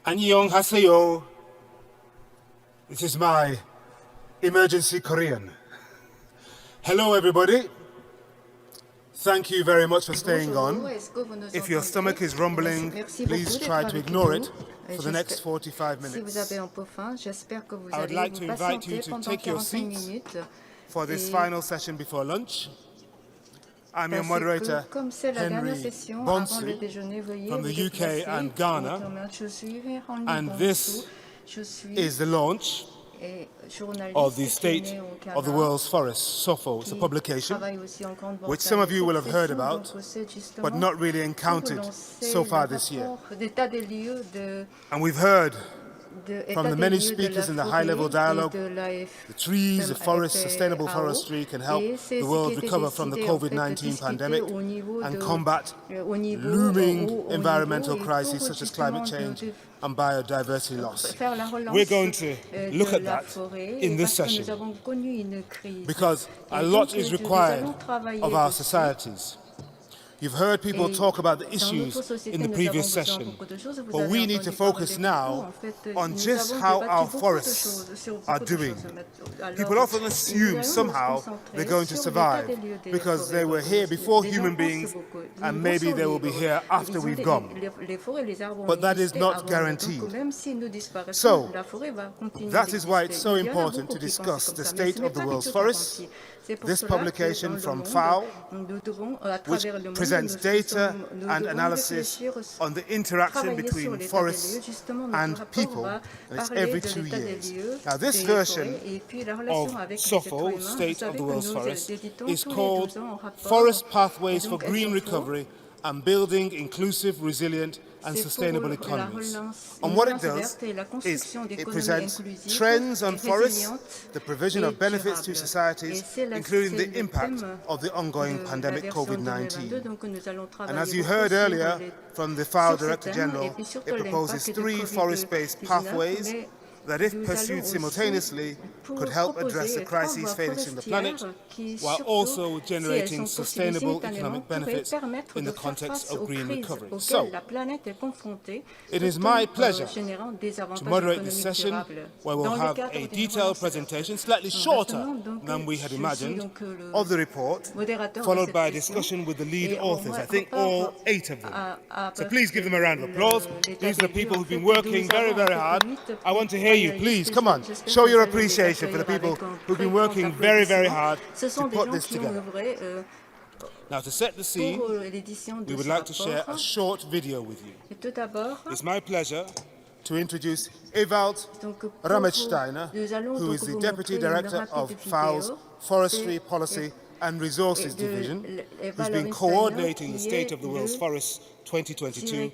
Annyeonghaseyo. This is my emergency Korean. Hello everybody. Thank you very much for staying on. If your stomach is rumbling, please try to ignore it for the next 45 minutes. I would like to invite you to take your seats for this final session before lunch. I'm your moderator, Henry Bonsu, from the UK and Ghana, and this is the launch of the State of the World's Forests, SOFO. It's a publication which some of you will have heard about, but not really encountered so far this year. And we've heard from the many speakers in the high-level dialogue, the trees, the forests, sustainable forestry can help the world recover from the COVID-19 pandemic and combat looming environmental crises such as climate change and biodiversity loss. We're going to look at that in this session because a lot is required of our societies. You've heard people talk about the issues in the previous session, but we need to focus now on just how our forests are doing. People often assume somehow they're going to survive because they were here before human beings and maybe they will be here after we've gone. But that is not guaranteed. So, that is why it's so important to discuss the state of the world's forests. This publication from FAO, which presents data and analysis on the interaction between forests and people, and it's every 2 years. Now, this version of SOFO, State of the World's Forests, is called Forest Pathways for Green Recovery and Building Inclusive, Resilient and Sustainable Economies. And what it does is it presents trends on forests, the provision of benefits to societies, including the impact of the ongoing pandemic COVID-19. And as you heard earlier from the FAO Director General, it proposes 3 forest-based pathways that, if pursued simultaneously, could help address the crises facing the planet, while also generating sustainable economic benefits in the context of green recovery. So, it is my pleasure to moderate this session, where we'll have a detailed presentation, slightly shorter than we had imagined, of the report, followed by a discussion with the lead authors, I think all 8 of them. So please give them a round of applause. These are the people who've been working very, very hard. I want to hear you, please, come on, show your appreciation for the people who've been working very, very hard to put this together. Now, to set the scene, we would like to share a short video with you. It's my pleasure to introduce Ewald Rammelsteiner, who is the Deputy Director of FAO's Forestry Policy and Resources Division, who's been coordinating the State of the World's Forests 2022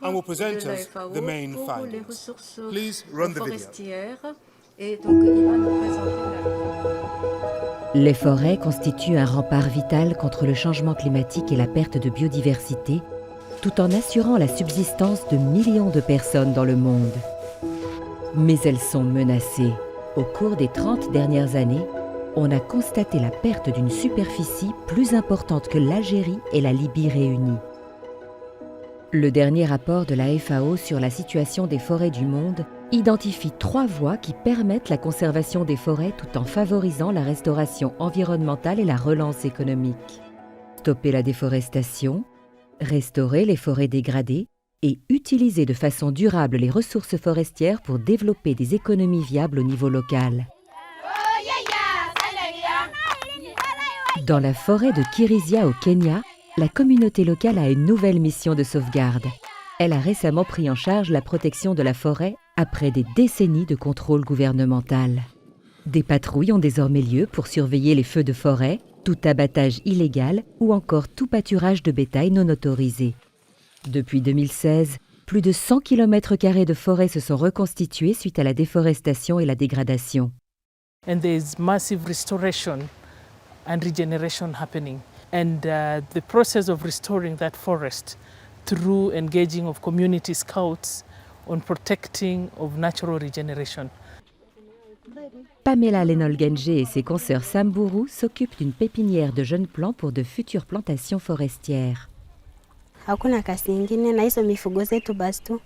and will present us the main findings. Please run the video. Les forêts constituent un rempart vital contre le changement climatique et la perte de biodiversité, tout en assurant la subsistance de millions de personnes dans le monde. Mais elles sont menacées. Au cours des 30 dernières années, on a constaté la perte d'une superficie plus importante que l'Algérie et la Libye réunies. Le dernier rapport de la FAO sur la situation des forêts du monde identifie 3 voies qui permettent la conservation des forêts tout en favorisant la restauration environnementale et la relance économique. Stopper la déforestation, restaurer les forêts dégradées et utiliser de façon durable les ressources forestières pour développer des économies viables au niveau local. Dans la forêt de Kirizia au Kenya, la communauté locale a une nouvelle mission de sauvegarde. Elle a récemment pris en charge la protection de la forêt après des décennies de contrôle gouvernemental. Des patrouilles ont désormais lieu pour surveiller les feux de forêt, tout abattage illégal ou encore tout pâturage de bétail non autorisé. Depuis 2016, plus de 100 km² de forêt se sont reconstitués suite à la déforestation et la dégradation. And there is massive restoration and regeneration happening. And the process of restoring that forest through engaging of community scouts on protecting of natural regeneration. Pamela Lenol-Genje et ses consoeurs Samburu s'occupent d'une pépinière de jeunes plants pour de futures plantations forestières. Hakuna kazi ingine na hizo mifugo zetu basi tu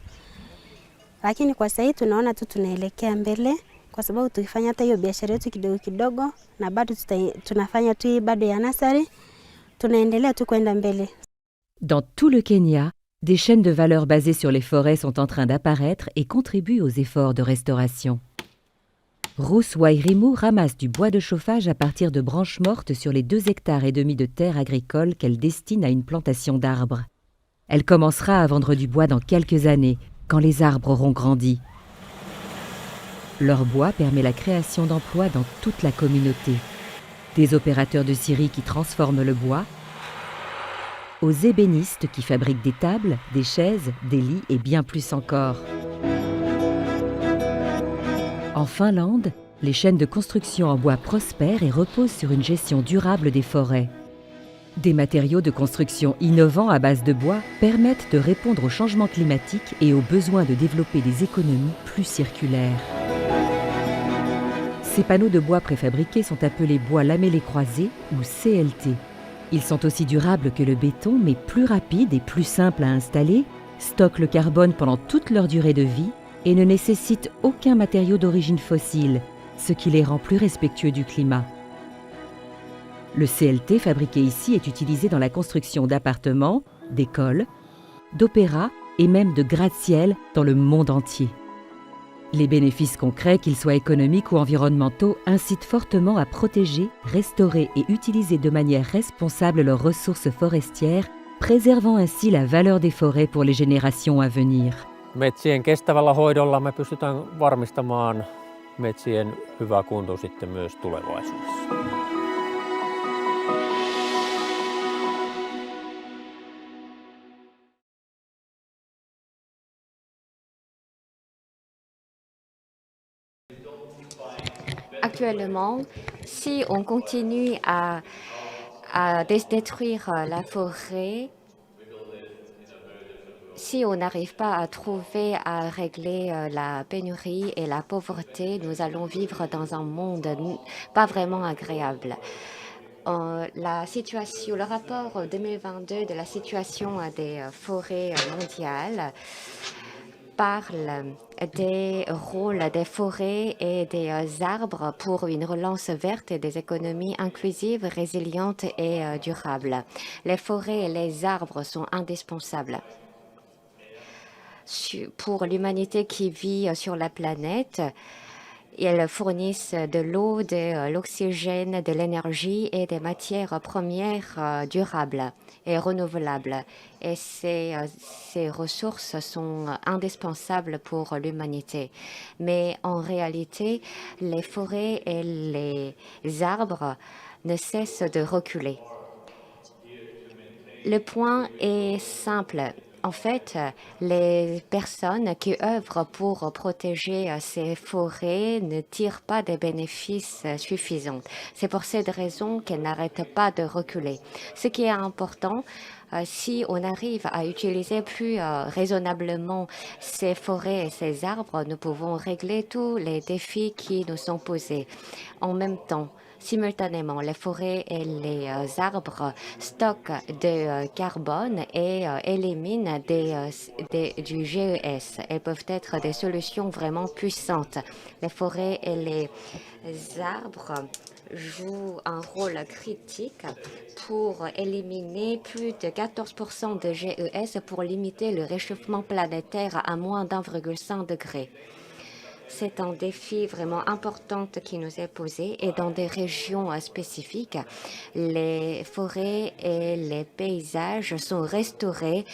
lakini kwa sasa tunaona tu tunaelekea mbele kwa sababu tukifanya hata hiyo biashara yetu kidogo kidogo na bado tunafanya tu bado ya nasari, tunaendelea tu kwenda mbele. Dans tout le Kenya, des chaînes de valeur basées sur les forêts sont en train d'apparaître et contribuent aux efforts de restauration. Ruth Wairimu ramasse du bois de chauffage à partir de branches mortes sur les 2,5 hectares de terres agricoles qu'elle destine à une plantation d'arbres. Elle commencera à vendre du bois dans quelques années, quand les arbres auront grandi. Leur bois permet la création d'emplois dans toute la communauté. Des opérateurs de scierie qui transforment le bois, aux ébénistes qui fabriquent des tables, des chaises, des lits et bien plus encore. En Finlande, les chaînes de construction en bois prospèrent et reposent sur une gestion durable des forêts. Des matériaux de construction innovants à base de bois permettent de répondre au changement climatique et au besoin de développer des économies plus circulaires. Ces panneaux de bois préfabriqués sont appelés bois lamellés croisés ou CLT. Ils sont aussi durables que le béton, mais plus rapides et plus simples à installer, stockent le carbone pendant toute leur durée de vie et ne nécessitent aucun matériau d'origine fossile, ce qui les rend plus respectueux du climat. Le CLT fabriqué ici est utilisé dans la construction d'appartements, d'écoles, d'opéras et même de gratte-ciel dans le monde entier. Les bénéfices concrets, qu'ils soient économiques ou environnementaux, incitent fortement à protéger, restaurer et utiliser de manière responsable leurs ressources forestières, préservant ainsi la valeur des forêts pour les générations à venir. Metsien kestävällä hoidolla me pystytään varmistamaan metsien hyvä kunto sitten myös tulevaisuudessa. Actuellement, si on continue à détruire la forêt, si on n'arrive pas à trouver, à régler la pénurie et la pauvreté, nous allons vivre dans un monde pas vraiment agréable. Le rapport 2022 de la situation des forêts mondiales parle des rôles des forêts et des arbres pour une relance verte et des économies inclusives, résilientes et durables. Les forêts et les arbres sont indispensables pour l'humanité qui vit sur la planète. Ils fournissent de l'eau, de l'oxygène, de l'énergie et des matières premières durables et renouvelables. Et ces ressources sont indispensables pour l'humanité. Mais en réalité, les forêts et les arbres ne cessent de reculer. Le point est simple. En fait, les personnes qui œuvrent pour protéger ces forêts ne tirent pas des bénéfices suffisants. C'est pour cette raison qu'elles n'arrêtent pas de reculer. Ce qui est important, si on arrive à utiliser plus raisonnablement ces forêts et ces arbres, nous pouvons régler tous les défis qui nous sont posés. En même temps, simultanément, les forêts et les arbres stockent du carbone et éliminent du GES. Elles peuvent être des solutions vraiment puissantes. Les forêts et les arbres jouent un rôle critique pour éliminer plus de 14% de GES pour limiter le réchauffement planétaire à moins d'1,5 degré. C'est un défi vraiment important qui nous est posé et dans des régions spécifiques, les forêts et les paysages sont restaurés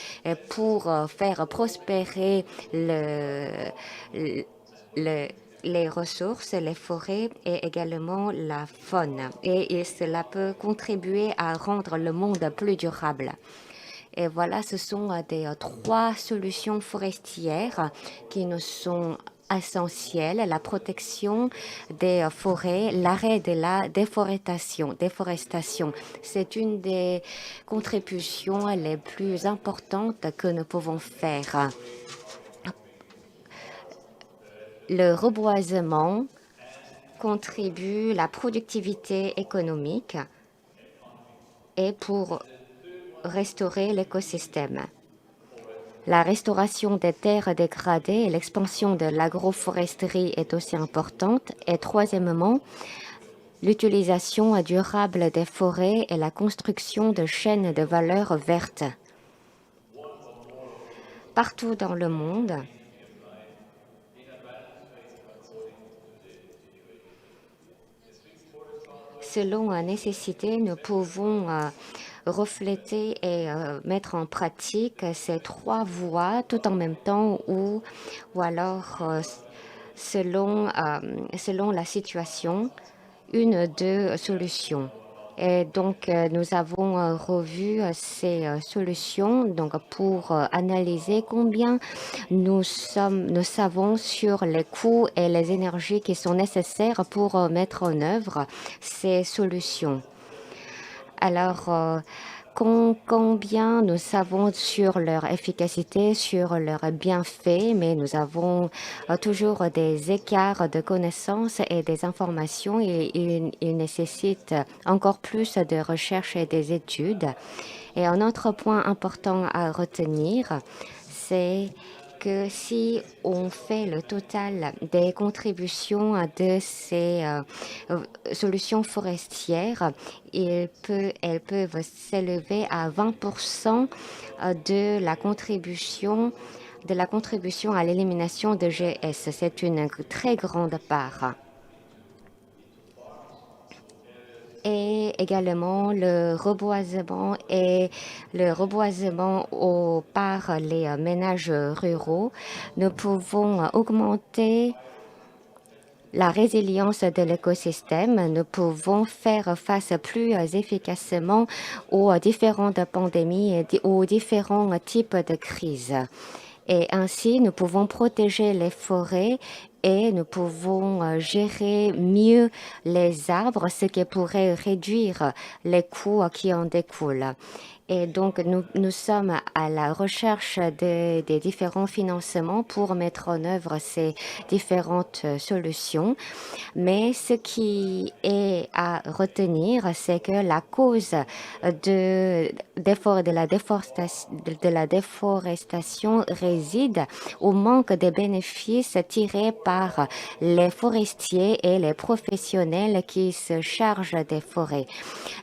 pour faire prospérer les ressources, les forêts et également la faune. Et cela peut contribuer à rendre le monde plus durable. Et voilà, ce sont des 3 solutions forestières qui nous sont essentielles: la protection des forêts, l'arrêt de la déforestation. C'est une des contributions les plus importantes que nous pouvons faire. Le reboisement contribue à la productivité économique et pour restaurer l'écosystème. La restauration des terres dégradées et l'expansion de l'agroforesterie est aussi importante. Et troisièmement, l'utilisation durable des forêts et la construction de chaînes de valeur vertes. Partout dans le monde, selon la nécessité, nous pouvons refléter et mettre en pratique ces trois voies tout en même temps ou alors selon la situation, une de solutions. Et donc, nous avons revu ces solutions donc, pour analyser combien nous savons sur les coûts et les énergies qui sont nécessaires pour mettre en œuvre ces solutions. Alors, combien nous savons sur leur efficacité, sur leurs bienfaits, mais nous avons toujours des écarts de connaissances et des informations et il nécessite encore plus de recherche et des études. Et un autre point important à retenir, c'est que si on fait le total des contributions de ces solutions forestières, elles peuvent s'élever à 20% de la contribution à l'élimination de GS. C'est une très grande part. Et également le reboisement par les ménages ruraux. Nous pouvons augmenter la résilience de l'écosystème. Nous pouvons faire face plus efficacement aux différentes pandémies et aux différents types de crises. Et ainsi, nous pouvons protéger les forêts et nous pouvons gérer mieux les arbres, ce qui pourrait réduire les coûts qui en découlent. Et donc, nous sommes à la recherche des différents financements pour mettre en œuvre ces différentes solutions. Mais ce qui est à retenir, c'est que la cause de la déforestation réside au manque de bénéfices tirés par les forestiers et les professionnels qui se chargent des forêts.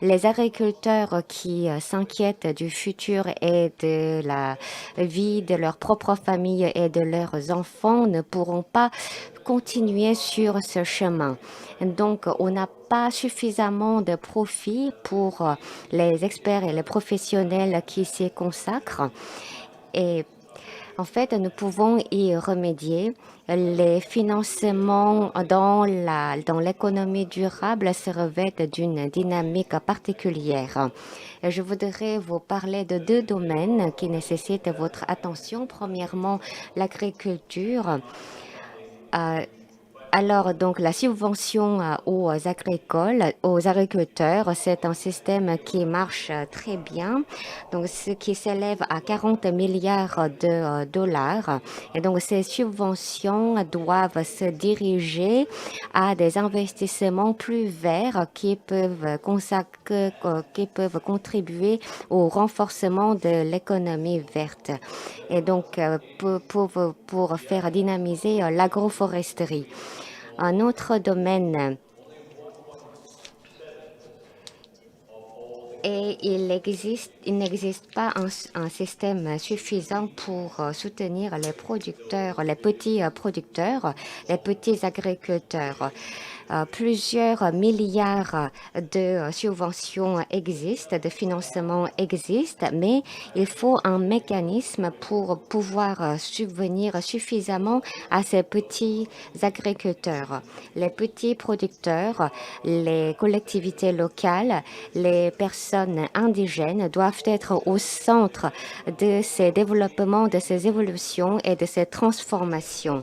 Les agriculteurs qui s'inquiètent du futur et de la vie de leur propre famille et de leurs enfants ne pourront pas continuer sur ce chemin. Donc, on n'a pas suffisamment de profit pour les experts et les professionnels qui s'y consacrent. Et en fait, nous pouvons y remédier. Les financements dans l'économie durable se revêtent d'une dynamique particulière. Je voudrais vous parler de deux domaines qui nécessitent votre attention. Premièrement, l'agriculture. Alors, donc, la subvention aux agriculteurs, c'est un système qui marche très bien, donc ce qui s'élève à 40 milliards de dollars. Et donc, ces subventions doivent se diriger à des investissements plus verts qui peuvent contribuer au renforcement de l'économie verte. Et donc, pour faire dynamiser l'agroforesterie. Un autre domaine, et il n'existe pas un système suffisant pour soutenir les petits producteurs, les petits agriculteurs. Plusieurs milliards de subventions existent, de financements existent, mais il faut un mécanisme pour pouvoir subvenir suffisamment à ces petits agriculteurs. Les petits producteurs, les collectivités locales, les personnes indigènes doivent être au centre de ces développements, de ces évolutions et de ces transformations.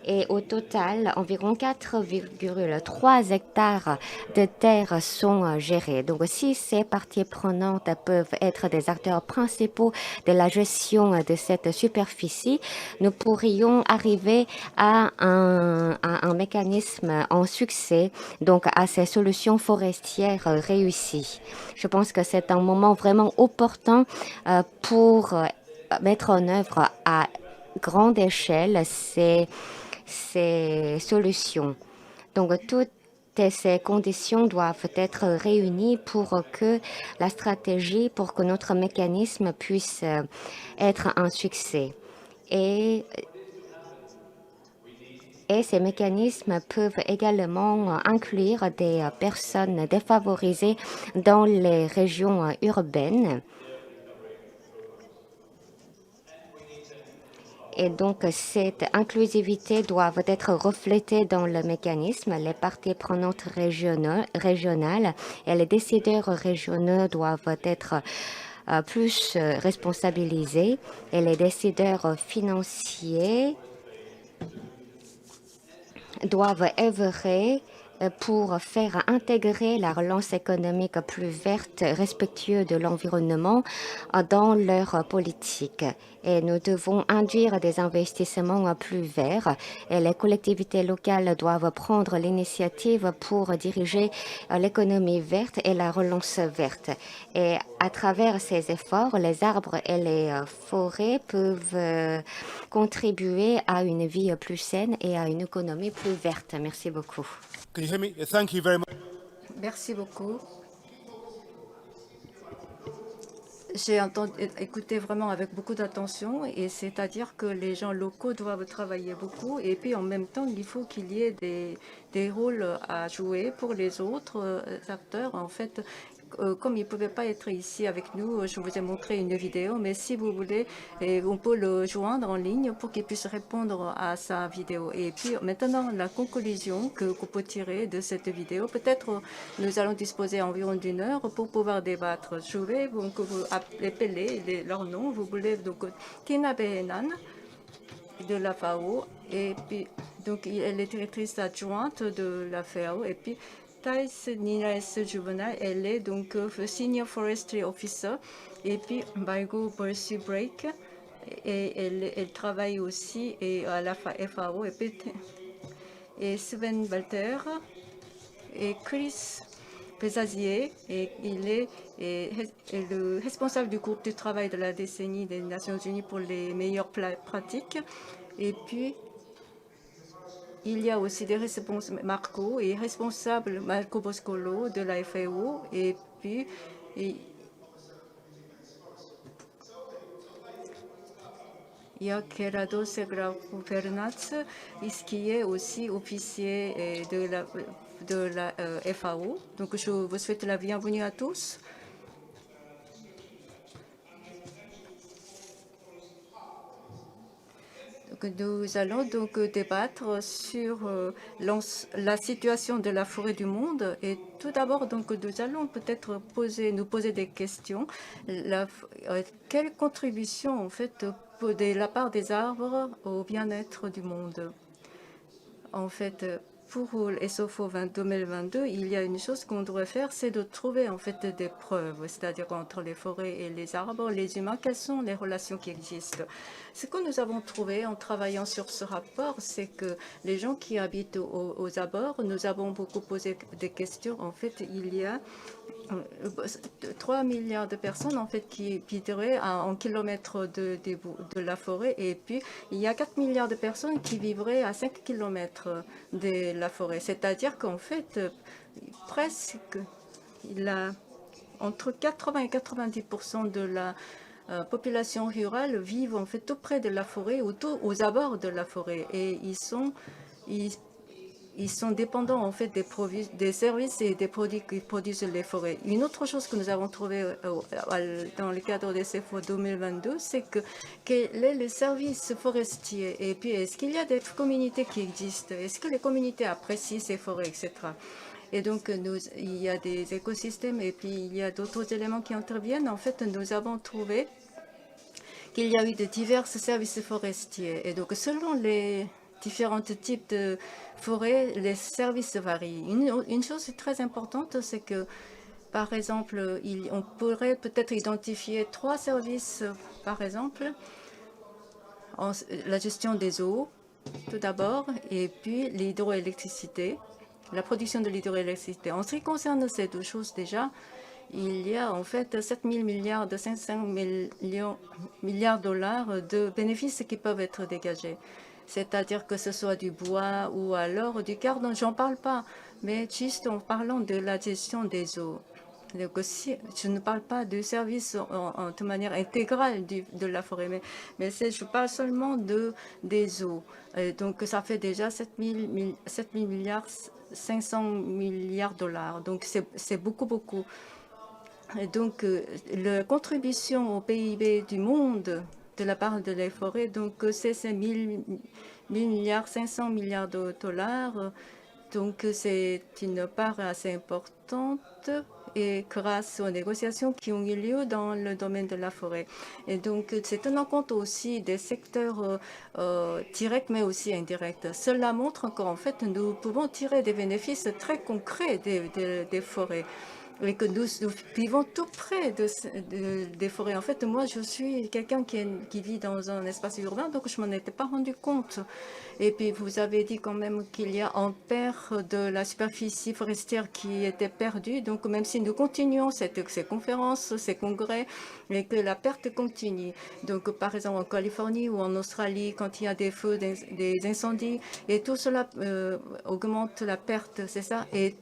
Et au total, environ 4,3 hectares de terre sont gérés. Donc, si ces parties prenantes peuvent être des acteurs principaux de la gestion de cette superficie, nous pourrions arriver à un mécanisme en succès, donc à ces solutions forestières réussies. Je pense que c'est un moment vraiment opportun pour mettre en œuvre à grande échelle ces solutions. Donc, toutes ces conditions doivent être réunies pour que la stratégie, pour que notre mécanisme puisse être un succès. Et ces mécanismes peuvent également inclure des personnes défavorisées dans les régions urbaines. Et donc, cette inclusivité doit être reflétée dans le mécanisme. Les parties prenantes régionales et les décideurs régionaux doivent être plus responsabilisés et les décideurs financiers doivent œuvrer pour faire intégrer la relance économique plus verte, respectueuse de l'environnement dans leur politique. Et nous devons induire des investissements plus verts et les collectivités locales doivent prendre l'initiative pour diriger l'économie verte et la relance verte. Et à travers ces efforts, les arbres et les forêts peuvent contribuer à une vie plus saine et à une économie plus verte. Merci beaucoup. Can you hear me? Thank you very much. Merci beaucoup. J'ai écouté vraiment avec beaucoup d'attention, et c'est-à-dire que les gens locaux doivent travailler beaucoup, et puis en même temps, il faut qu'il y ait des rôles à jouer pour les autres acteurs. En fait, comme il ne pouvait pas être ici avec nous, je vous ai montré une vidéo, mais si vous voulez, on peut le joindre en ligne pour qu'il puisse répondre à sa vidéo. Et puis maintenant, la conclusion qu'on peut tirer de cette vidéo, peut-être nous allons disposer environ d'une heure pour pouvoir débattre. Je vais donc vous appeler leur nom. Vous voulez donc Tina Behenan de la FAO, et puis donc elle est directrice adjointe de la FAO, et puis Thais Ninaes Juvenal, elle est donc Senior Forestry Officer, et puis Baigo Percy Break, et elle travaille aussi à la FAO, et Sven Walter, et Chris Pesazier, et il est le responsable du groupe de travail de la décennie des Nations Unies pour les meilleures pratiques. Et puis, il y a aussi des responsables, Marco Boscolo de la FAO, et puis il y a Gerardo Segra Fernatz, qui est aussi officier de la FAO. Donc, je vous souhaite la bienvenue à tous. Nous allons donc débattre sur la situation de la forêt du monde. Et tout d'abord, donc, nous allons peut-être nous poser des questions. Quelle contribution, en fait, de la part des arbres au bien-être du monde? En fait, pour SOFO 2022, il y a une chose qu'on devrait faire, c'est de trouver en fait des preuves, c'est-à-dire entre les forêts et les arbres, les humains, quelles sont les relations qui existent. Ce que nous avons trouvé en travaillant sur ce rapport, c'est que les gens qui habitent aux abords, nous avons beaucoup posé des questions. En fait, il y a 3 milliards de personnes en fait qui vivraient en kilomètres de la forêt, et puis il y a 4 milliards de personnes qui vivraient à 5 kilomètres de la forêt. C'est-à-dire qu'en fait, presque, entre 80 et 90% de la population rurale vivent en fait tout près de la forêt ou aux abords de la forêt, et ils sont dépendants en fait des services et des produits qui produisent les forêts. Une autre chose que nous avons trouvée dans le cadre des CFO 2022, c'est quel est le service forestier, et puis est-ce qu'il y a des communautés qui existent, est-ce que les communautés apprécient ces forêts, etc. Et donc, il y a des écosystèmes, et puis il y a d'autres éléments qui interviennent. En fait, nous avons trouvé qu'il y a eu de divers services forestiers. Et donc, selon les différents types de forêts, les services varient. Une chose très importante, c'est que, par exemple, on pourrait peut-être identifier 3 services, par exemple, la gestion des eaux, tout d'abord, et puis l'hydroélectricité, la production de l'hydroélectricité. En ce qui concerne ces 2 choses déjà, il y a en fait 7 000 milliards de 500 milliards de dollars de bénéfices qui peuvent être dégagés. C'est-à-dire que ce soit du bois ou alors du carbone, j'en parle pas, mais juste en parlant de la gestion des eaux. Donc, je ne parle pas du service de manière intégrale de la forêt, mais je parle seulement des eaux. Donc, ça fait déjà 7 000 milliards, 500 milliards de dollars. Donc, c'est beaucoup, beaucoup. Et donc, la contribution au PIB du monde de la part de les forêts, donc c'est 1000 milliards, 500 milliards de dollars. Donc, c'est une part assez importante et grâce aux négociations qui ont eu lieu dans le domaine de la forêt. Et donc, c'est tenant compte aussi des secteurs directs, mais aussi indirects. Cela montre qu'en fait, nous pouvons tirer des bénéfices très concrets des forêts. Et que nous vivons tout près des forêts. En fait, moi, je suis quelqu'un qui vit dans un espace urbain, donc je m'en étais pas rendu compte. Et puis, vous avez dit quand même qu'il y a un perte de la superficie forestière qui était perdue. Donc, même si nous continuons ces conférences, ces congrès, et que la perte continue. Donc, par exemple, en Californie ou en Australie, quand il y a des feux, des incendies, et tout cela augmente la perte, c'est ça. Et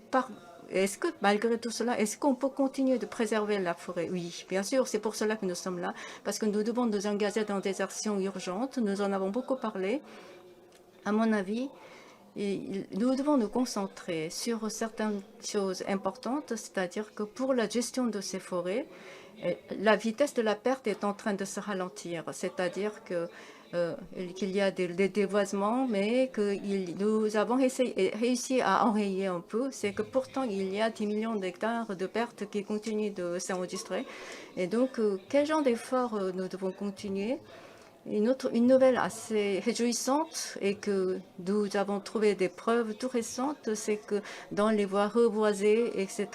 est-ce que, malgré tout cela, est-ce qu'on peut continuer de préserver la forêt? Oui, bien sûr, c'est pour cela que nous sommes là, parce que nous devons nous engager dans des actions urgentes. Nous en avons beaucoup parlé. À mon avis, nous devons nous concentrer sur certaines choses importantes, c'est-à-dire que pour la gestion de ces forêts, la vitesse de la perte est en train de se ralentir, c'est-à-dire que qu'il y a des dévoisements, mais que nous avons réussi à enrayer un peu. C'est que pourtant, il y a 10 millions d'hectares de pertes qui continuent de s'enregistrer. Et donc, quel genre d'efforts nous devons continuer? Une nouvelle assez réjouissante et que nous avons trouvé des preuves tout récentes, c'est que dans les voies reboisées, etc.,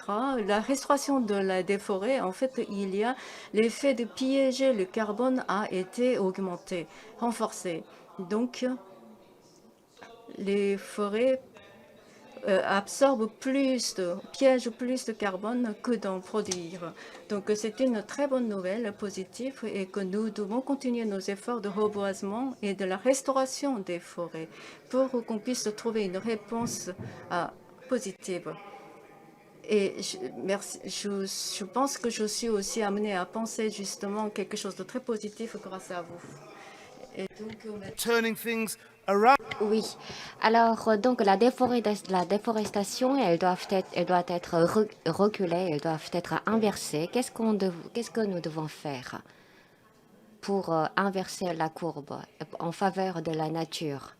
la restauration des forêts, en fait, il y a l'effet de piéger le carbone a été augmenté, renforcé. Donc, les forêts absorbe piège plus de carbone que d'en produire. Donc c'est une très bonne nouvelle positive et que nous devons continuer nos efforts de reboisement et de la restauration des forêts pour qu'on puisse trouver une réponse positive. Et je pense que je suis aussi amenée à penser justement quelque chose de très positif grâce à vous. Et donc, Turning things around. Oui, alors donc la déforestation, elle doit être reculée, elle doit être inversée. Qu'est-ce que nous devons faire pour inverser la courbe en faveur de la nature?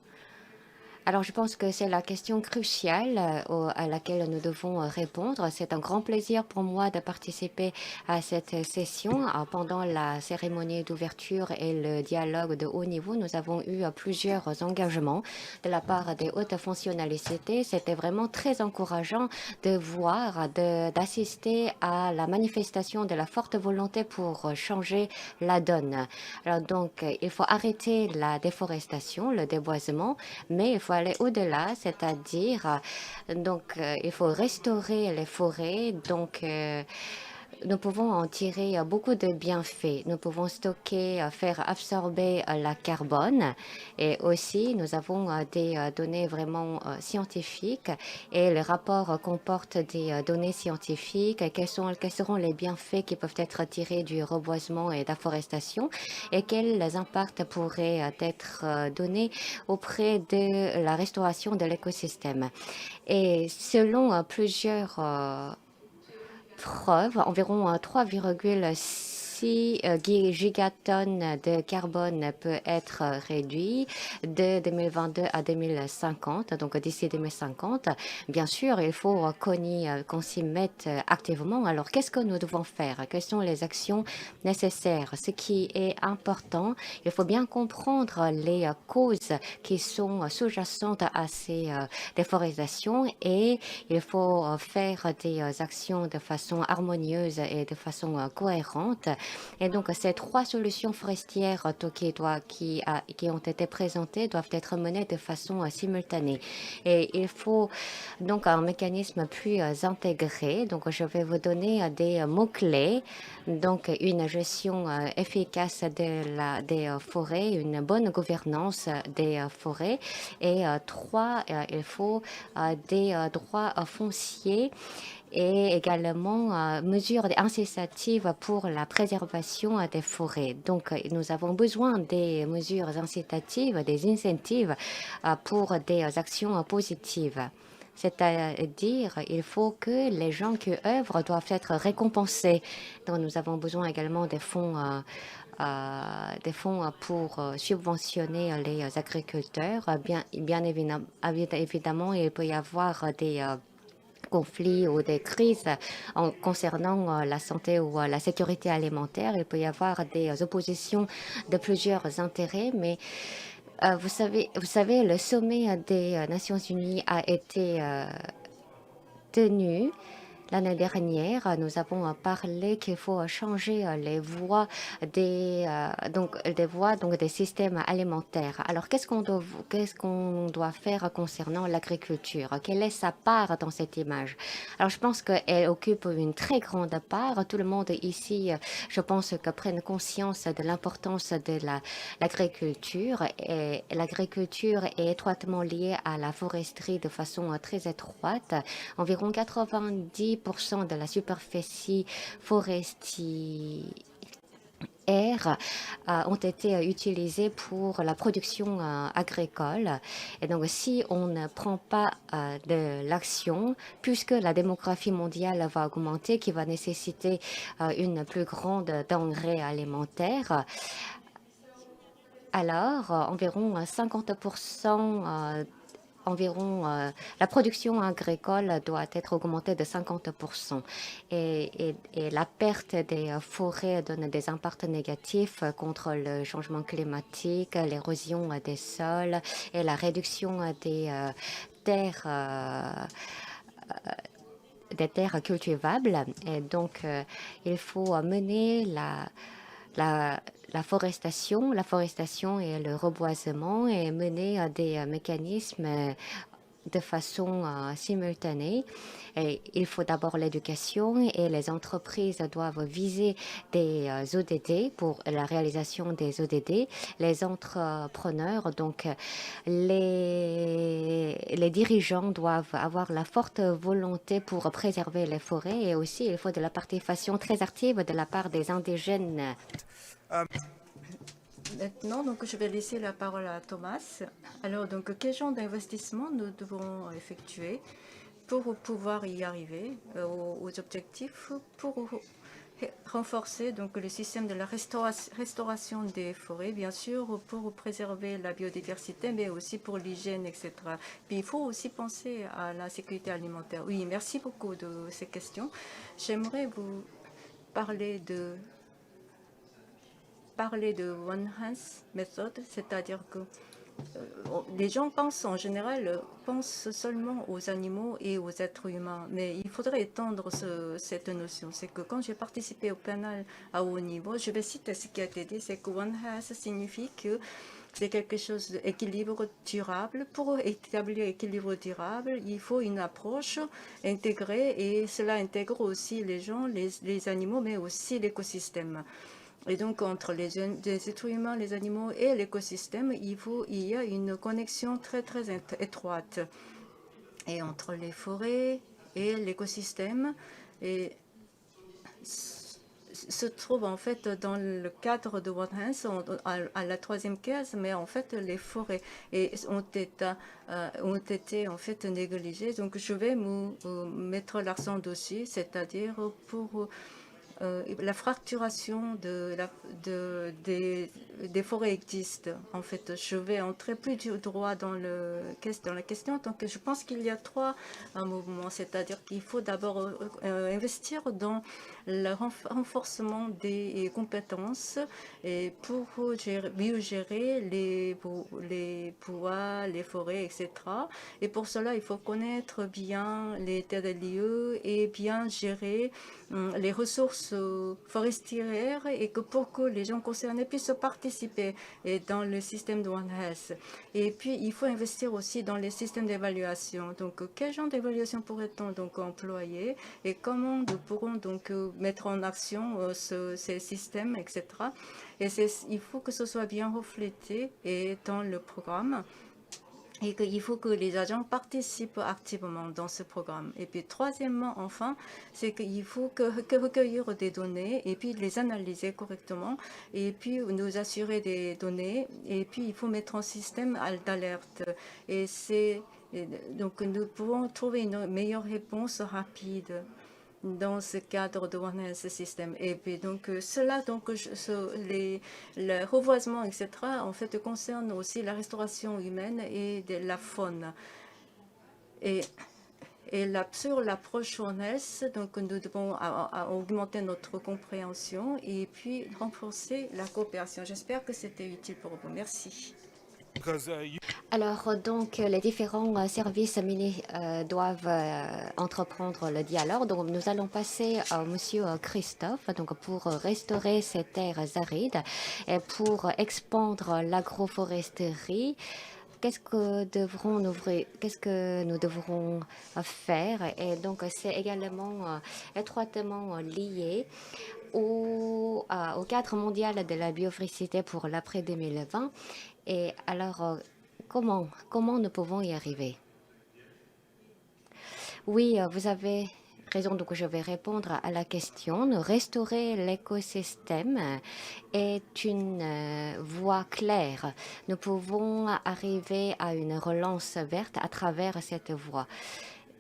Alors, je pense que c'est la question cruciale à laquelle nous devons répondre. C'est un grand plaisir pour moi de participer à cette session. Pendant la cérémonie d'ouverture et le dialogue de haut niveau, nous avons eu plusieurs engagements de la part des hautes fonctionnalités. C'était vraiment très encourageant de voir, d'assister à la manifestation de la forte volonté pour changer la donne. Alors donc, il faut arrêter la déforestation, le déboisement, mais il faut aller au-delà, c'est-à-dire donc il faut restaurer les forêts. Donc nous pouvons en tirer beaucoup de bienfaits. Nous pouvons stocker, faire absorber la carbone et aussi nous avons des données vraiment scientifiques et le rapport comporte des données scientifiques. Quels seront les bienfaits qui peuvent être tirés du reboisement et d'afforestation et quels impacts pourraient être donnés auprès de la restauration de l'écosystème. Et selon plusieurs preuve, environ 3,6 gigatonnes de carbone peut être réduit de 2022 à 2050, donc d'ici 2050. Bien sûr, il faut qu'on s'y mette activement. Alors, qu'est-ce que nous devons faire? Quelles sont les actions nécessaires? Ce qui est important, il faut bien comprendre les causes qui sont sous-jacentes à ces déforestations et il faut faire des actions de façon harmonieuse et de façon cohérente Et donc, ces 3 solutions forestières qui ont été présentées doivent être menées de façon simultanée. Et il faut donc un mécanisme plus intégré. Donc, je vais vous donner des mots-clés. Donc, une gestion efficace des forêts, une bonne gouvernance des forêts. Et 3, il faut des droits fonciers et également mesures incitatives pour la préservation des forêts. Donc, nous avons besoin des mesures incitatives, des incentives pour des actions positives. C'est-à-dire, il faut que les gens qui œuvrent doivent être récompensés. Donc, nous avons besoin également des fonds pour subventionner les agriculteurs. Bien évidemment, il peut y avoir des conflits ou des crises concernant la santé ou la sécurité alimentaire. Il peut y avoir des oppositions de plusieurs intérêts, mais vous savez, le sommet des Nations Unies a été tenu l'année dernière. Nous avons parlé qu'il faut changer les voies des systèmes alimentaires. Alors, qu'est-ce qu'on doit faire concernant l'agriculture? Quelle est sa part dans cette image? Alors, je pense qu'elle occupe une très grande part. Tout le monde ici, je pense, que prennent conscience de l'importance de l'agriculture. Et l'agriculture est étroitement liée à la foresterie de façon très étroite. Environ 90% de la superficie forestière ont été utilisés pour la production agricole. Et donc, si on ne prend pas de l'action, puisque la démographie mondiale va augmenter, qui va nécessiter une plus grande denrée alimentaire, alors environ 50% la production agricole doit être augmentée de 50%. Et la perte des forêts donne des impacts négatifs contre le changement climatique, l'érosion des sols et la réduction des terres cultivables. Et donc, il faut mener la forestation et le reboisement et mener des mécanismes de façon simultanée. Et il faut d'abord l'éducation et les entreprises doivent viser des ODD pour la réalisation des ODD. Les entrepreneurs, donc les dirigeants doivent avoir la forte volonté pour préserver les forêts et aussi il faut de la participation très active de la part des indigènes. Maintenant, donc, je vais laisser la parole à Thomas. Alors, donc, quel genre d'investissement nous devons effectuer pour pouvoir y arriver aux objectifs, pour renforcer donc, le système de la restauration des forêts, bien sûr, pour préserver la biodiversité, mais aussi pour l'hygiène, etc. Puis, il faut aussi penser à la sécurité alimentaire. Oui, merci beaucoup de ces questions. J'aimerais vous parler de One Hands Method, c'est-à-dire que les gens en général pensent seulement aux animaux et aux êtres humains, mais il faudrait étendre cette notion. C'est que quand j'ai participé au panel à haut niveau, je vais citer ce qui a été dit, c'est que One Hands signifie que c'est quelque chose d'équilibre durable. Pour établir équilibre durable, il faut une approche intégrée et cela intègre aussi les gens, les animaux, mais aussi l'écosystème. Et donc, entre les êtres humains, les animaux et l'écosystème, il y a une connexion très, très étroite. Et entre les forêts et l'écosystème, et se trouve en fait dans le cadre de One Hands, à la 3e case, mais en fait, les forêts ont été en fait négligées. Donc, je vais mettre l'accent dessus, c'est-à-dire pour la fracturation des forêts existe. En fait, je vais entrer plus droit dans la question. Donc, je pense qu'il y a 3 mouvements. C'est-à-dire qu'il faut d'abord investir dans le renforcement des compétences et pour mieux gérer les bois, les forêts, etc. Et pour cela, il faut connaître bien l'état des lieux et bien gérer les ressources forestières et que pour que les gens concernés puissent participer dans le système de One Health. Et puis, il faut investir aussi dans les systèmes d'évaluation. Donc, quel genre d'évaluation pourrait-on donc employer et comment nous pourrons donc mettre en action ces systèmes, etc. Et il faut que ce soit bien reflété dans le programme. Et qu'il faut que les agents participent activement dans ce programme. Et puis, troisièmement, enfin, c'est qu'il faut que recueillir des données et puis les analyser correctement et puis nous assurer des données. Et puis, il faut mettre en système d'alerte. Donc, nous pouvons trouver une meilleure réponse rapide dans ce cadre de One Health System. Et puis donc cela, donc le reboisement, etc., en fait concerne aussi la restauration humaine et de la faune. Et sur l'approche One Health, donc nous devons augmenter notre compréhension et puis renforcer la coopération. J'espère que c'était utile pour vous. Merci. Alors, donc, les différents services doivent entreprendre le dialogue. Donc, nous allons passer à Monsieur Christophe, donc, pour restaurer ces terres arides et pour expandre l'agroforesterie. Qu'est-ce que nous devrons faire? Et donc, c'est également étroitement lié au cadre mondial de la biodiversité pour l'après 2020. Et alors, comment nous pouvons y arriver? Oui, vous avez raison, donc je vais répondre à la question. Restaurer l'écosystème est une voie claire. Nous pouvons arriver à une relance verte à travers cette voie.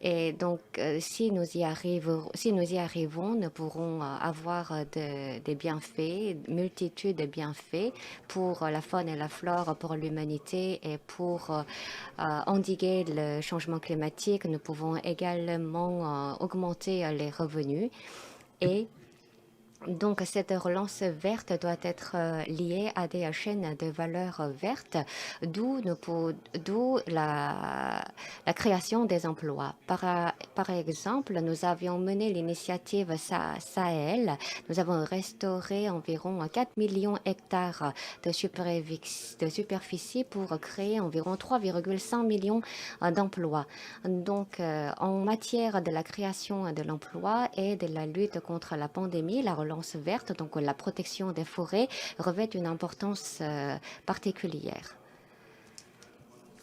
Et donc, si nous y arrivons, nous pourrons avoir des bienfaits, multitude de bienfaits pour la faune et la flore, pour l'humanité et pour endiguer le changement climatique. Nous pouvons également augmenter les revenus et donc, cette relance verte doit être liée à des chaînes de valeur vertes, d'où la création des emplois. Par exemple, nous avions mené l'initiative Sahel. Nous avons restauré environ 4 millions d'hectares de superficie pour créer environ 3,5 millions d'emplois. Donc, en matière de la création de l'emploi et de la lutte contre la pandémie, la relance verte, donc la protection des forêts, revêt une importance particulière.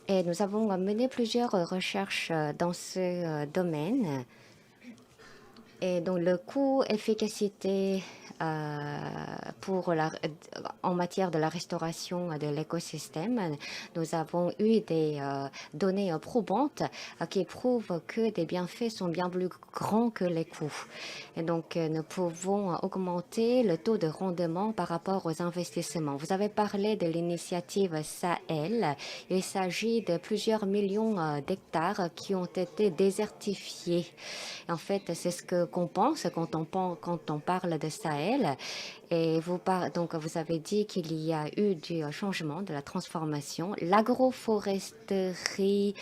Et nous avons mené plusieurs recherches dans ce domaine. Et donc le coût-efficacité en matière de la restauration de l'écosystème, nous avons eu des données probantes qui prouvent que des bienfaits sont bien plus grands que les coûts. Et donc, nous pouvons augmenter le taux de rendement par rapport aux investissements. Vous avez parlé de l'initiative Sahel. Il s'agit de plusieurs millions d'hectares qui ont été désertifiés. En fait, c'est ce qu'on pense quand on parle de Sahel. Et vous avez dit qu'il y a eu du changement, de la transformation. L'agroforesterie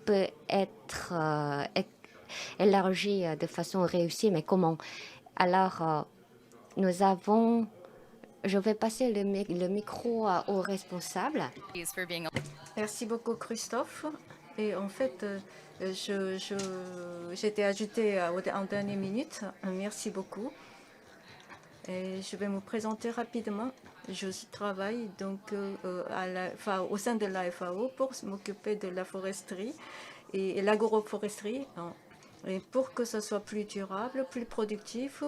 peut être élargie de façon réussie, mais comment? Alors, je vais passer le micro au responsable. Merci beaucoup, Christophe. Et en fait, j'étais ajoutée en dernière minute. Merci beaucoup. Et je vais me présenter rapidement. Je travaille donc au sein de la FAO pour m'occuper de la foresterie et l'agroforesterie. Et pour que ce soit plus durable, plus productif,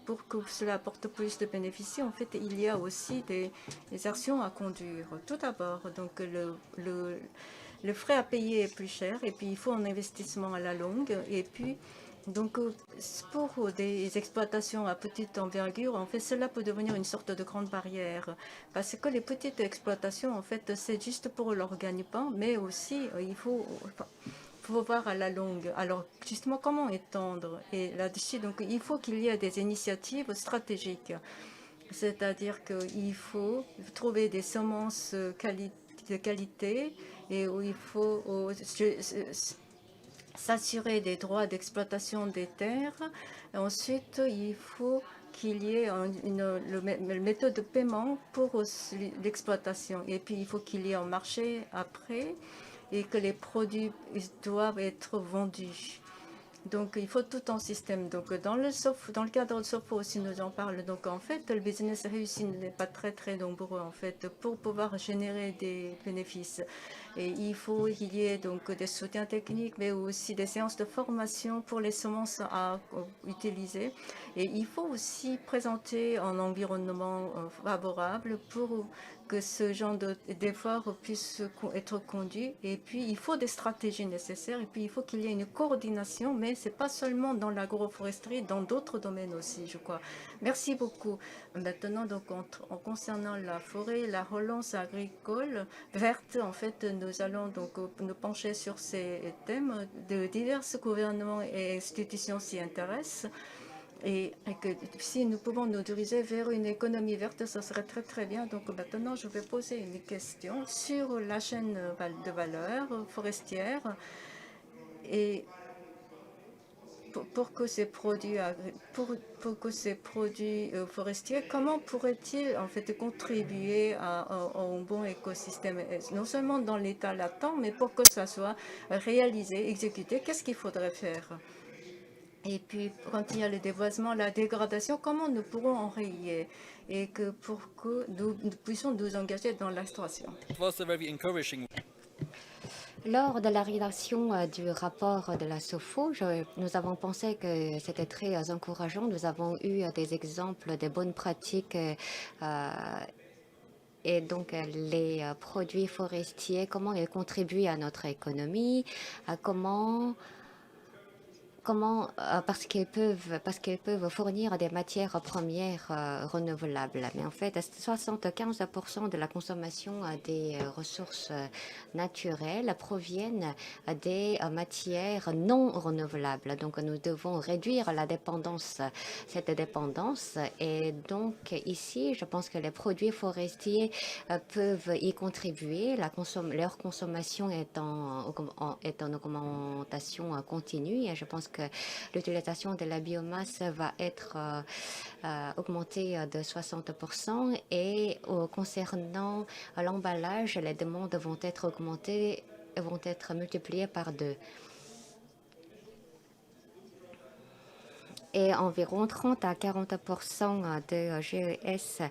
pour que cela apporte plus de bénéfices, en fait, il y a aussi des actions à conduire. Tout d'abord, donc le frais à payer est plus cher et puis il faut un investissement à la longue. Et puis, donc, pour des exploitations à petite envergure, en fait, cela peut devenir une sorte de grande barrière. Parce que les petites exploitations, en fait, c'est juste pour leur gagne-pain, mais aussi, il faut voir à la longue. Alors, justement, comment étendre? Et là-dessus, donc, il faut qu'il y ait des initiatives stratégiques. C'est-à-dire qu'il faut trouver des semences de qualité et où il faut s'assurer des droits d'exploitation des terres. Et ensuite, il faut qu'il y ait une méthode de paiement pour l'exploitation. Et puis, il faut qu'il y ait un marché après et que les produits doivent être vendus. Donc, il faut tout un système. Donc, dans le cadre de SOFO aussi, nous en parlons. Donc, en fait, le business réussi n'est pas très, très nombreux, en fait, pour pouvoir générer des bénéfices. Et il faut qu'il y ait donc des soutiens techniques, mais aussi des séances de formation pour les semences à utiliser. Et il faut aussi présenter un environnement favorable pour que ce genre d'efforts puisse être conduit. Et puis, il faut des stratégies nécessaires. Et puis, il faut qu'il y ait une coordination, mais ce n'est pas seulement dans l'agroforesterie, dans d'autres domaines aussi, je crois. Merci beaucoup. Maintenant, donc, en concernant la forêt, la relance agricole verte, en fait, nous allons donc nous pencher sur ces thèmes. De divers gouvernements et institutions s'y intéressent. Et que si nous pouvons nous diriger vers une économie verte, ça serait très très bien. Donc maintenant, je vais poser une question sur la chaîne de valeur forestière. Et pour que ces produits, forestiers, comment pourraient-ils en fait contribuer à un bon écosystème, non seulement dans l'état latent, mais pour que ça soit réalisé, exécuté, qu'est-ce qu'il faudrait faire? Et puis, quand il y a le déboisement, la dégradation, comment nous pourrons enrayer et pour que nous puissions nous engager dans l'extraction? Lors de la rédaction du rapport de la SOFO, nous avons pensé que c'était très encourageant. Nous avons eu des exemples de bonnes pratiques et donc les produits forestiers, comment ils contribuent à notre économie, parce qu'ils peuvent fournir des matières premières renouvelables. Mais en fait, 75% de la consommation des ressources naturelles proviennent des matières non renouvelables. Donc, nous devons réduire cette dépendance. Et donc, ici, je pense que les produits forestiers peuvent y contribuer. Leur consommation est en augmentation continue. Et je pense que l'utilisation de la biomasse va être augmentée de 60%. Et concernant l'emballage, les demandes vont être multipliées par 2. Et environ 30 à 40% de GES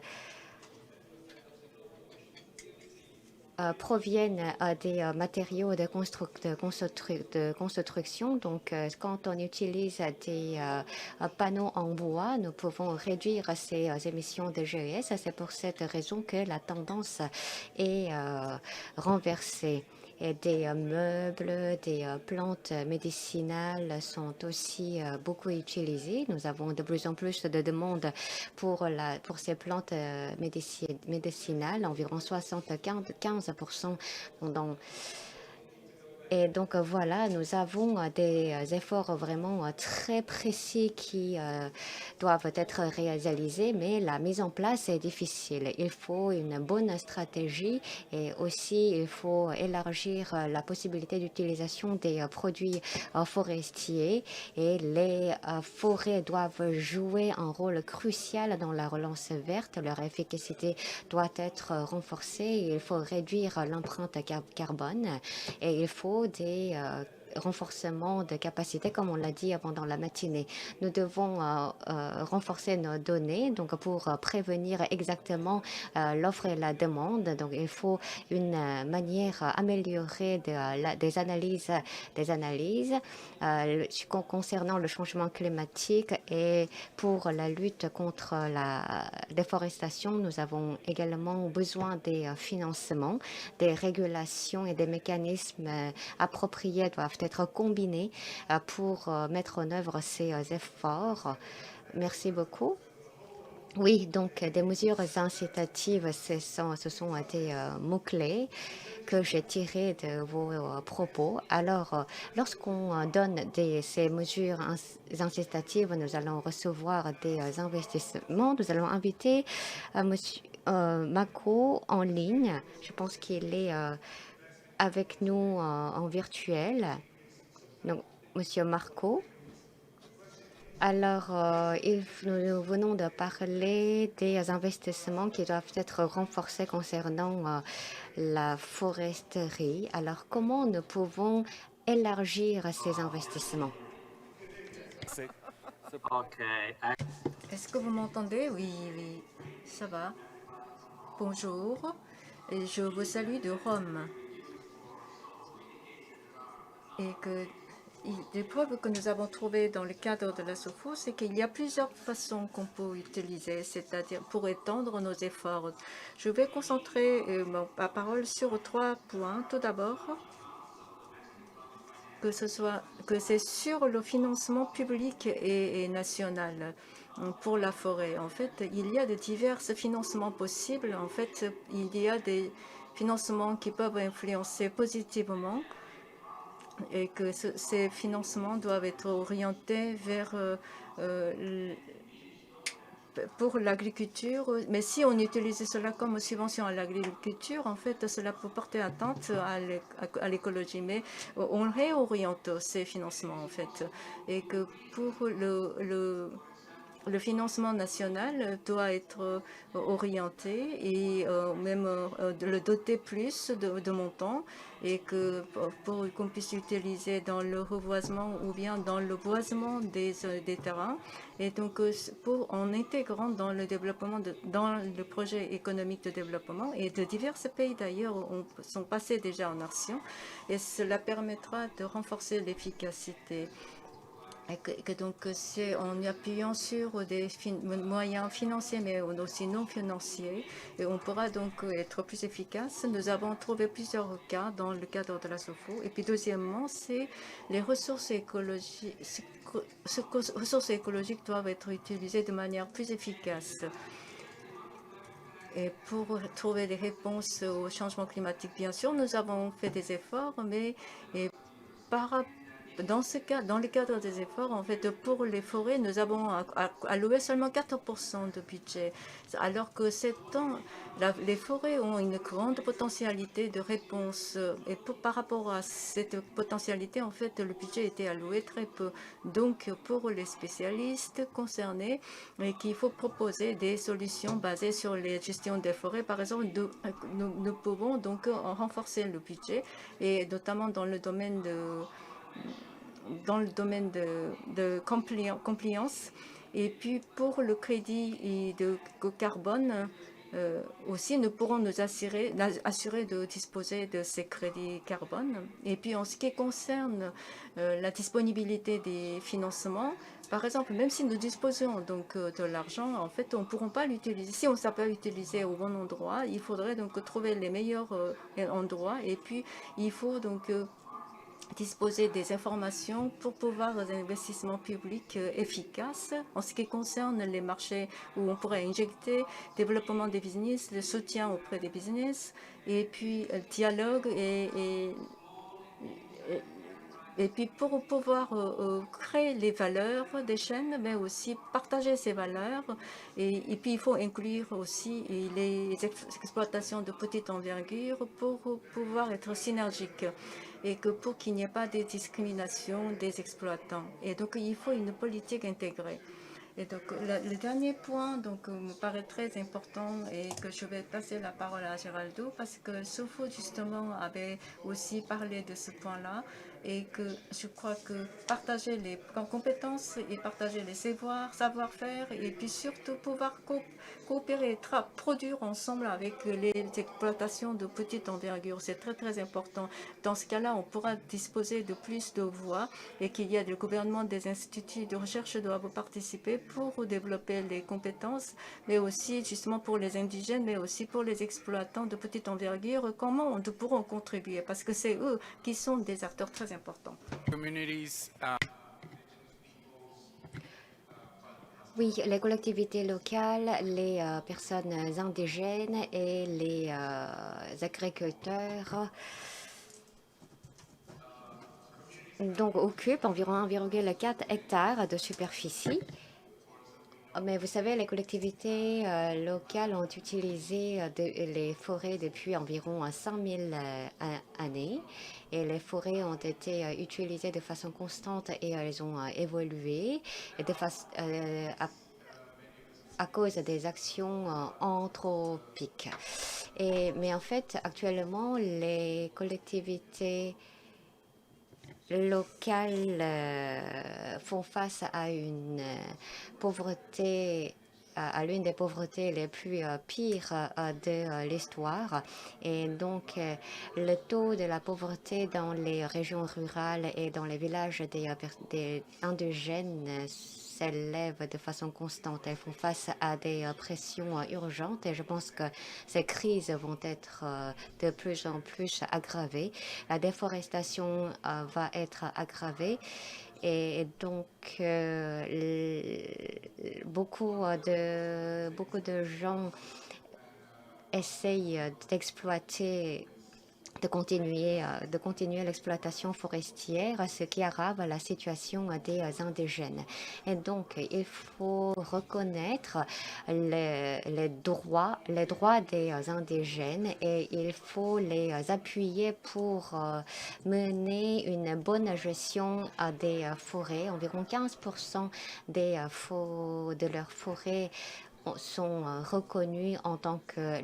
proviennent des matériaux de construction. Donc, quand on utilise des panneaux en bois, nous pouvons réduire ces émissions de GES. C'est pour cette raison que la tendance est renversée. Et des meubles, des plantes médicinales sont aussi beaucoup utilisées. Nous avons de plus en plus de demandes pour ces plantes médicinales, environ 75%. Et donc voilà, nous avons des efforts vraiment très précis qui doivent être réalisés, mais la mise en place est difficile. Il faut une bonne stratégie et aussi il faut élargir la possibilité d'utilisation des produits forestiers, et les forêts doivent jouer un rôle crucial dans la relance verte. Leur efficacité doit être renforcée. Il faut réduire l'empreinte carbone et il faut des renforcement de capacité, comme on l'a dit pendant la matinée. Nous devons renforcer nos données donc pour prévenir exactement l'offre et la demande. Donc, il faut une manière améliorée des analyses concernant le changement climatique, et pour la lutte contre la déforestation, nous avons également besoin des financements, des régulations et des mécanismes appropriés doivent être combinés pour mettre en œuvre ces efforts. Merci beaucoup. Oui, donc des mesures incitatives, ce sont des mots-clés que j'ai tirés de vos propos. Alors, lorsqu'on donne ces mesures incitatives, nous allons recevoir des investissements. Nous allons inviter Monsieur Mako en ligne. Je pense qu'il est avec nous en virtuel. Donc, Monsieur Marco. Alors, nous venons de parler des investissements qui doivent être renforcés concernant la foresterie. Alors, comment nous pouvons élargir ces investissements? Est-ce que vous m'entendez? Oui, oui, ça va. Bonjour, et je vous salue de Rome. Et que les preuves que nous avons trouvées dans le cadre de la SOFO, c'est qu'il y a plusieurs façons qu'on peut utiliser, c'est-à-dire pour étendre nos efforts. Je vais concentrer ma parole sur 3 points. Tout d'abord, que c'est sur le financement public et national pour la forêt. En fait, il y a de divers financements possibles. En fait, il y a des financements qui peuvent influencer positivement et que ces financements doivent être orientés vers pour l'agriculture. Mais si on utilise cela comme subvention à l'agriculture, en fait, cela peut porter atteinte à l'écologie. Mais on réoriente ces financements, en fait. Et que pour le financement national doit être orienté et même de le doter plus de montants et que pour qu'on puisse utiliser dans le reboisement ou bien dans le boisement des terrains. Et donc, en intégrant dans le développement, dans le projet économique de développement, et de divers pays d'ailleurs sont passés déjà en action, et cela permettra de renforcer l'efficacité. Donc, c'est en appuyant sur des moyens financiers, mais aussi non financiers, et on pourra donc être plus efficace. Nous avons trouvé plusieurs cas dans le cadre de la SOFO. Et puis, deuxièmement, c'est les ressources écologiques. Ces ressources écologiques doivent être utilisées de manière plus efficace. Et pour trouver des réponses au changement climatique, bien sûr, nous avons fait des efforts, mais dans le cadre des efforts, en fait, pour les forêts, nous avons alloué seulement 4% de budget, alors que les forêts ont une grande potentialité de réponse. Et par rapport à cette potentialité, en fait, le budget était alloué très peu. Donc, pour les spécialistes concernés, qu'il faut proposer des solutions basées sur les gestions des forêts. Par exemple, nous pouvons donc renforcer le budget, et notamment dans le domaine de compliance. Et puis pour le crédit de carbone, aussi nous pourrons nous assurer de disposer de ces crédits carbone. Et puis en ce qui concerne la disponibilité des financements, par exemple, même si nous disposons donc de l'argent, en fait, on ne pourra pas l'utiliser. Si on ne sait pas l'utiliser au bon endroit, il faudrait donc trouver les meilleurs endroits. Et puis il faut donc disposer des informations pour pouvoir des investissements publics efficaces en ce qui concerne les marchés où on pourrait injecter développement des business, le soutien auprès des business, et puis dialogue et puis pour pouvoir créer les valeurs des chaînes, mais aussi partager ces valeurs. Et puis il faut inclure aussi les exploitations de petite envergure pour pouvoir être synergiques. Et que pour qu'il n'y ait pas de discrimination des exploitants. Et donc, il faut une politique intégrée. Et donc, le dernier point me paraît très important et que je vais passer la parole à Geraldo parce que Sofo, justement, avait aussi parlé de ce point-là et que je crois que partager les compétences et partager les savoir-faire et puis surtout pouvoir coopérer, produire ensemble avec les exploitations de petite envergure, c'est très très important. Dans ce cas-là, on pourra disposer de plus de voix et qu'il y a le gouvernement, des instituts de recherche doivent participer pour développer les compétences, mais aussi justement pour les indigènes, mais aussi pour les exploitants de petite envergure, comment nous pourrons contribuer parce que c'est eux qui sont des acteurs très importants. Oui, les collectivités locales, les personnes indigènes et les agriculteurs donc occupent environ 1,4 hectares de superficie. Mais vous savez, les collectivités locales ont utilisé les forêts depuis environ 100 000 années. Et les forêts ont été utilisées de façon constante et elles ont évolué à cause des actions anthropiques. Mais en fait, actuellement, les collectivités locales font face à une pauvreté, à l'une des pauvretés les plus pires de l'histoire. Et donc, le taux de la pauvreté dans les régions rurales et dans les villages des indigènes s'élève de façon constante. Elles font face à des pressions urgentes et je pense que ces crises vont être de plus en plus aggravées. La déforestation va être aggravée et donc beaucoup de gens essayent d'exploiter de continuer l'exploitation forestière, ce qui aggrave la situation des indigènes. Et donc, il faut reconnaître les droits des indigènes et il faut les appuyer pour mener une bonne gestion des forêts. Environ 15% de leurs forêts sont reconnus en tant que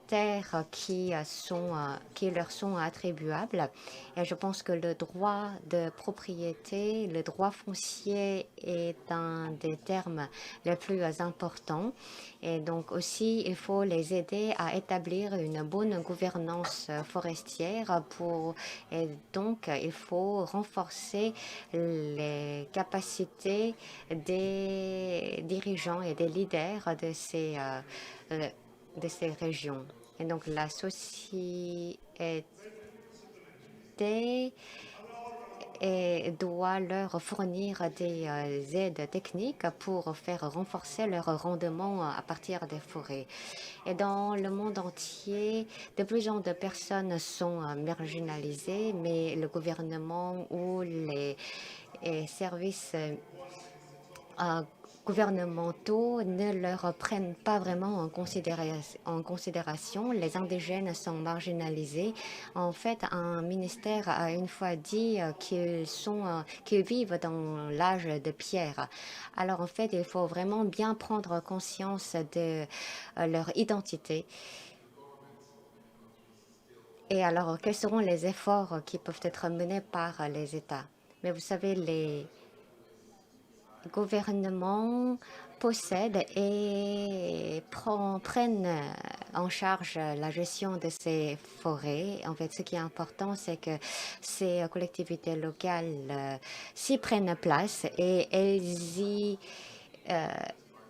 terres qui leur sont attribuables. Et je pense que le droit de propriété, le droit foncier est un des termes les plus importants. Et donc aussi, il faut les aider à établir une bonne gouvernance forestière et donc il faut renforcer les capacités des dirigeants et des leaders de ces régions. Et donc la société doit leur fournir des aides techniques pour faire renforcer leur rendement à partir des forêts. Et dans le monde entier, de plus en plus de personnes sont marginalisées, mais le gouvernement ou les services gouvernementaux ne leur prennent pas vraiment en considération. Les indigènes sont marginalisés. En fait, un ministère a une fois dit qu'ils vivent dans l'âge de pierre. Alors en fait, il faut vraiment bien prendre conscience de leur identité. Et alors, quels seront les efforts qui peuvent être menés par les États? Mais vous savez, les gouvernements possèdent et prennent en charge la gestion de ces forêts. En fait, ce qui est important, c'est que ces collectivités locales s'y prennent place et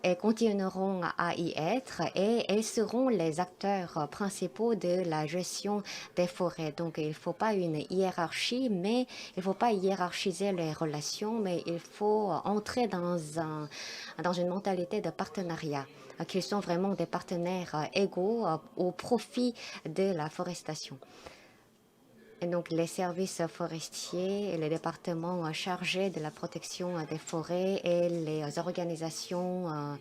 elles continueront à y être et elles seront les acteurs principaux de la gestion des forêts. Donc, il ne faut pas une hiérarchie, mais il ne faut pas hiérarchiser les relations, mais il faut entrer dans une mentalité de partenariat, qu'ils sont vraiment des partenaires égaux au profit de la forestation. Et donc, les services forestiers et les départements chargés de la protection des forêts et les organisations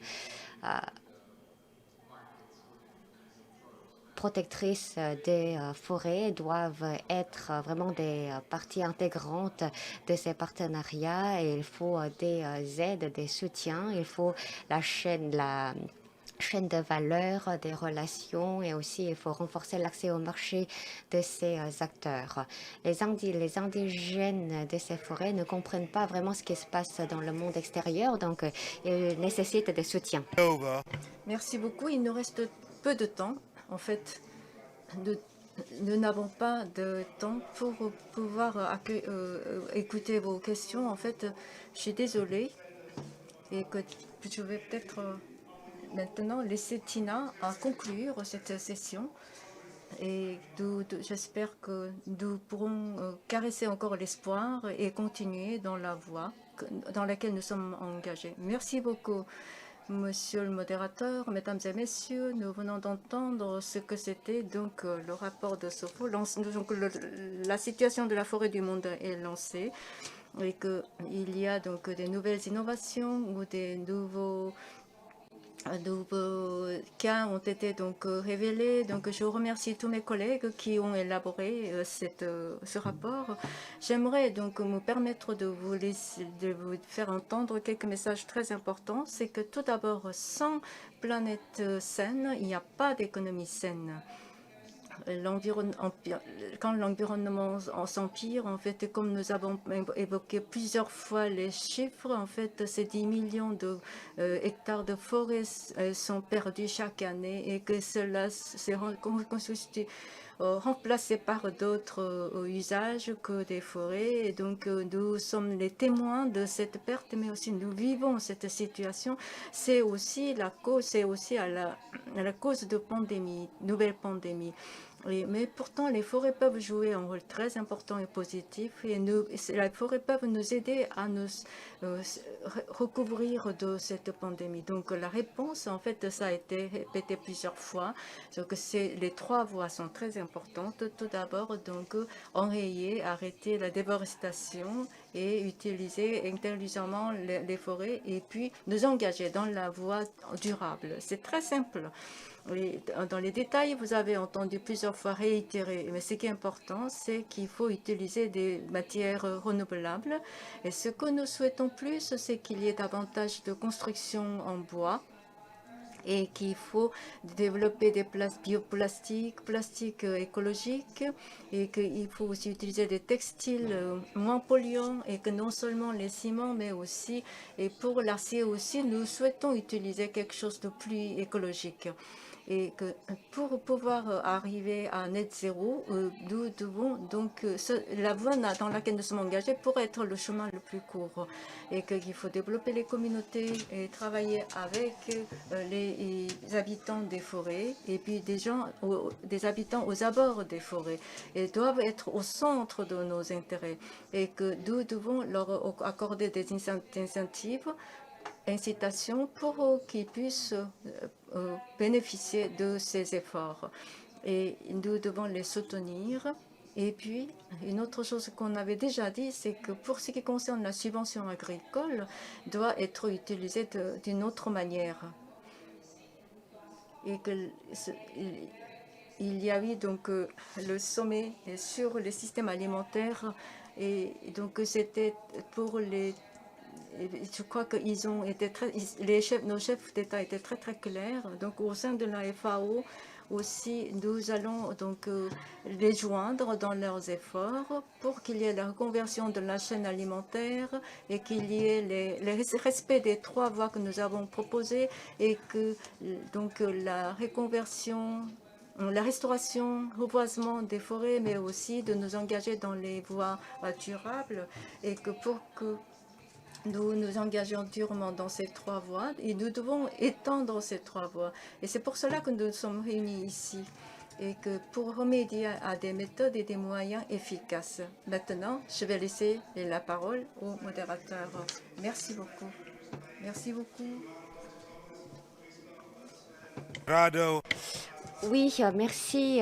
protectrices des forêts doivent être vraiment des parties intégrantes de ces partenariats. Et il faut des aides, des soutiens, il faut la chaîne de valeur, des relations et aussi il faut renforcer l'accès au marché de ces acteurs. Les indigènes de ces forêts ne comprennent pas vraiment ce qui se passe dans le monde extérieur, donc ils nécessitent des soutiens. Merci beaucoup. Il nous reste peu de temps. En fait, nous n'avons pas de temps pour pouvoir écouter vos questions. En fait, je suis désolée et que je vais peut-être maintenant laisser Tina à conclure cette session. Et j'espère que nous pourrons caresser encore l'espoir et continuer dans la voie dans laquelle nous sommes engagés. Merci beaucoup. Monsieur le modérateur, mesdames et messieurs, nous venons d'entendre ce que c'était donc le rapport de SOFO. Donc, la situation de la forêt du monde est lancée et qu'il y a donc des nouvelles innovations ou des nouveaux cas ont été donc révélés. Donc, je remercie tous mes collègues qui ont élaboré ce rapport. J'aimerais donc me permettre de vous faire entendre quelques messages très importants. C'est que tout d'abord, sans planète saine, il n'y a pas d'économie saine. Quand l'environnement s'empire, en fait, comme nous avons évoqué plusieurs fois les chiffres, en fait, ces 10 millions de hectares de forêt sont perdus chaque année et que cela s'est remplacé par d'autres usages que des forêts. Et donc, nous sommes les témoins de cette perte, mais aussi nous vivons cette situation. C'est aussi la cause, c'est aussi à la cause de nouvelles pandémies. Mais pourtant, les forêts peuvent jouer un rôle très important et positif. Et les forêts peuvent nous aider à nous recouvrir de cette pandémie. Donc, la réponse, en fait, ça a été répété plusieurs fois. Donc, les 3 voies sont très importantes. Tout d'abord, donc, enrayer, arrêter la déforestation et utiliser intelligemment les forêts et puis nous engager dans la voie durable. C'est très simple. Dans les détails, vous avez entendu plusieurs fois réitérer, mais ce qui est important, c'est qu'il faut utiliser des matières renouvelables. Et ce que nous souhaitons plus, c'est qu'il y ait davantage de construction en bois et qu'il faut développer des bioplastiques, plastiques écologiques, et qu'il faut aussi utiliser des textiles moins polluants, et que non seulement les ciments, mais aussi, et pour l'acier aussi, nous souhaitons utiliser quelque chose de plus écologique. Et que pour pouvoir arriver à net zéro, nous devons donc la voie dans laquelle nous sommes engagés pour être le chemin le plus court, et qu'il faut développer les communautés et travailler avec les habitants des forêts et puis des habitants aux abords des forêts, et doivent être au centre de nos intérêts, et que nous devons leur accorder des incitations pour qu'ils puissent bénéficier de ces efforts. Et nous devons les soutenir. Et puis, une autre chose qu'on avait déjà dit, c'est que pour ce qui concerne la subvention agricole, doit être utilisée d'une autre manière. Et il y a eu donc le sommet sur les systèmes alimentaires, et donc c'était pour je crois que nos chefs d'État étaient très très clairs. Donc au sein de la FAO aussi, nous allons donc les joindre dans leurs efforts pour qu'il y ait la reconversion de la chaîne alimentaire et qu'il y ait le respect des 3 voies que nous avons proposées, et que donc la restauration, reboisement des forêts, mais aussi de nous engager dans les voies durables, et que pour que nous nous engageons durement dans ces 3 voies, et nous devons étendre ces 3 voies. Et c'est pour cela que nous sommes réunis ici, et que pour remédier à des méthodes et des moyens efficaces. Maintenant, je vais laisser la parole au modérateur. Merci beaucoup. Merci beaucoup. Oui, merci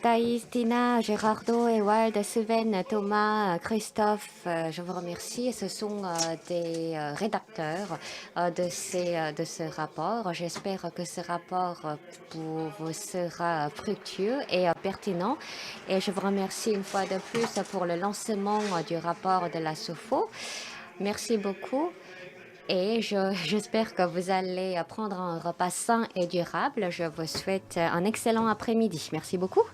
Thaïs, Tina, Gérardo, Ewald, Sylvain, Thomas, Christophe. Je vous remercie. Ce sont des rédacteurs de ce rapport. J'espère que ce rapport vous sera fructueux et pertinent. Et je vous remercie une fois de plus pour le lancement du rapport de la SOFO. Merci beaucoup. Et j'espère que vous allez prendre un repas sain et durable. Je vous souhaite un excellent après-midi. Merci beaucoup.